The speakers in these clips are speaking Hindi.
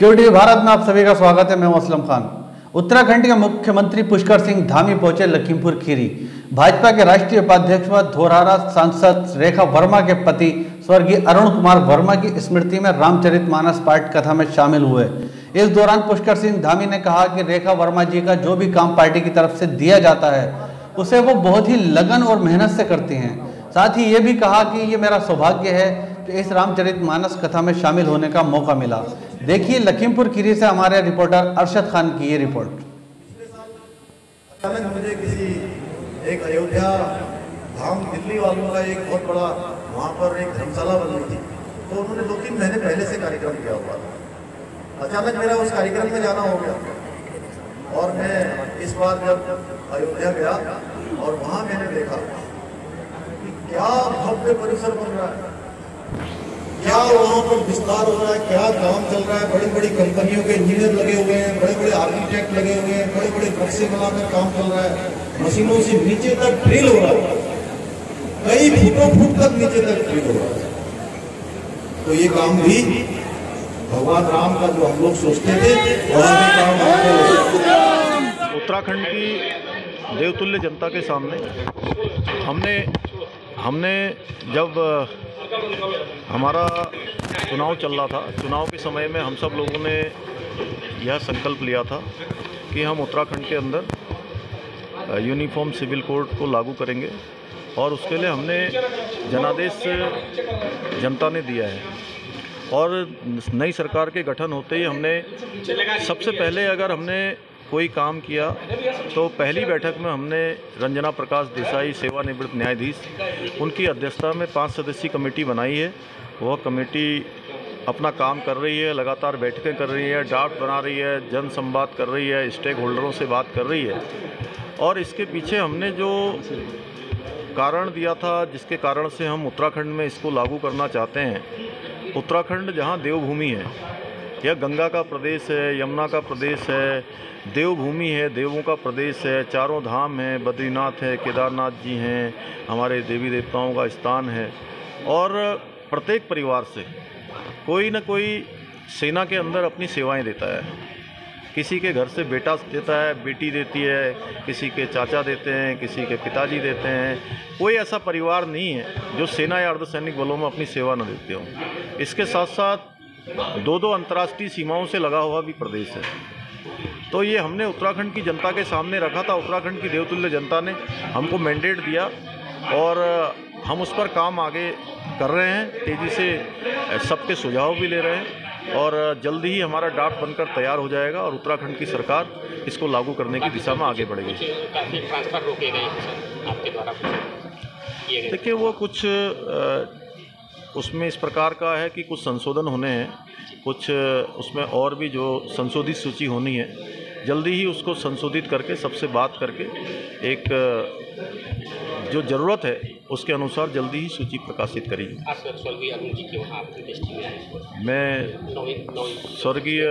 सिक्योरिटी भारत में आप सभी का स्वागत है। मैं हूं असलम खान। उत्तराखंड के मुख्यमंत्री पुष्कर सिंह धामी पहुंचे लखीमपुर खीरी। भाजपा के राष्ट्रीय उपाध्यक्ष व धोरारा सांसद रेखा वर्मा के पति स्वर्गीय अरुण कुमार वर्मा की स्मृति में रामचरितमानस पाठ कथा में शामिल हुए। इस दौरान पुष्कर सिंह धामी ने कहा कि रेखा वर्मा जी का जो भी काम पार्टी की तरफ से दिया जाता है उसे वो बहुत ही लगन और मेहनत से करती हैं। साथ ही ये भी कहा कि ये मेरा सौभाग्य है कि इस रामचरितमानस कथा में शामिल होने का मौका मिला। देखिए लखीमपुर खीरी से हमारे रिपोर्टर अरशद खान की ये रिपोर्ट। अचानक मुझे किसी एक अयोध्या धाम दिल्ली वालों का एक बहुत बड़ा वहाँ पर एक धर्मशाला बन रही थी, तो उन्होंने 2-3 महीने पहले से कार्यक्रम किया हुआ था। अचानक मेरा उस कार्यक्रम में जाना हो गया और मैं इस बार जब अयोध्या गया और वहाँ मैंने देखा कि क्या भव्य परिसर बन रहा है, क्या वहाँ पर विस्तार हो रहा है, क्या काम चल रहा है। बड़ी बड़ी कंपनियों के इंजीनियर लगे हुए हैं, बड़े बड़े आर्किटेक्ट लगे हुए हैं, बड़े बड़े नक्शे बनाकर काम चल रहा है। मशीनों से नीचे तक ड्रिल हो रहा है, कई फुट तक नीचे तक ड्रिल हो रहा है। तो ये काम भी भगवान राम का जो हम लोग सोचते थे वहाँ भी काम उत्तराखंड की देवतुल्य जनता के सामने हमने जब हमारा चुनाव चल रहा था, चुनाव के समय में हम सब लोगों ने यह संकल्प लिया था कि हम उत्तराखंड के अंदर यूनिफॉर्म सिविल कोड को लागू करेंगे और उसके लिए हमने जनादेश जनता ने दिया है। और नई सरकार के गठन होते ही हमने सबसे पहले अगर हमने कोई काम किया तो पहली बैठक में हमने रंजना प्रकाश देसाई सेवानिवृत्त न्यायाधीश उनकी अध्यक्षता में 5 सदस्यीय कमेटी बनाई है। वह कमेटी अपना काम कर रही है, लगातार बैठकें कर रही है, ड्राफ्ट बना रही है, जन संवाद कर रही है, स्टेक होल्डरों से बात कर रही है। और इसके पीछे हमने जो कारण दिया था जिसके कारण से हम उत्तराखंड में इसको लागू करना चाहते हैं, उत्तराखंड जहाँ देवभूमि है, यह गंगा का प्रदेश है, यमुना का प्रदेश है, देवभूमि है, देवों का प्रदेश है, चारों धाम हैं, बद्रीनाथ है, केदारनाथ जी हैं, हमारे देवी देवताओं का स्थान है। और प्रत्येक परिवार से कोई न कोई सेना के अंदर अपनी सेवाएं देता है। किसी के घर से बेटा देता है, बेटी देती है, किसी के चाचा देते हैं, किसी के पिताजी देते हैं। कोई ऐसा परिवार नहीं है जो सेना या अर्धसैनिक बलों में अपनी सेवा न देते हों। इसके साथ साथ 2 अंतर्राष्ट्रीय सीमाओं से लगा हुआ भी प्रदेश है। तो ये हमने उत्तराखंड की जनता के सामने रखा था। उत्तराखंड की देवतुल्य जनता ने हमको मैंडेट दिया और हम उस पर काम आगे कर रहे हैं, तेज़ी से सबके सुझाव भी ले रहे हैं और जल्दी ही हमारा ड्राफ्ट बनकर तैयार हो जाएगा और उत्तराखंड की सरकार इसको लागू करने की दिशा में आगे बढ़ेगी। ट्रांसफर रोके गए आपके द्वारा? देखिए वो कुछ उसमें इस प्रकार का है कि कुछ संशोधन होने हैं, कुछ उसमें और भी जो संशोधित सूची होनी है, जल्दी ही उसको संशोधित करके सबसे बात करके एक जो ज़रूरत है उसके अनुसार जल्दी ही सूची प्रकाशित करेंगे। मैं स्वर्गीय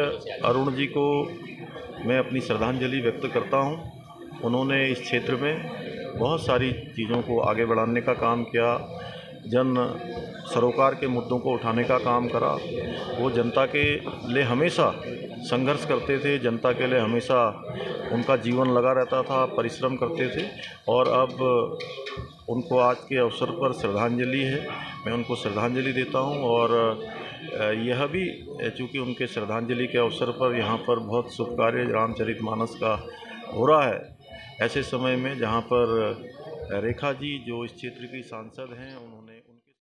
अरुण जी को मैं अपनी श्रद्धांजलि व्यक्त करता हूँ। उन्होंने इस क्षेत्र में बहुत सारी चीज़ों को आगे बढ़ाने का काम किया, जन सरोकार के मुद्दों को उठाने का काम करा। वो जनता के लिए हमेशा संघर्ष करते थे, जनता के लिए हमेशा उनका जीवन लगा रहता था, परिश्रम करते थे। और अब उनको आज के अवसर पर श्रद्धांजलि है, मैं उनको श्रद्धांजलि देता हूं। और यह भी चूँकि उनके श्रद्धांजलि के अवसर पर यहाँ पर बहुत शुभ कार्य रामचरितमानस का हो रहा है, ऐसे समय में जहाँ पर रेखा जी जो इस क्षेत्र की सांसद हैं, उन्होंने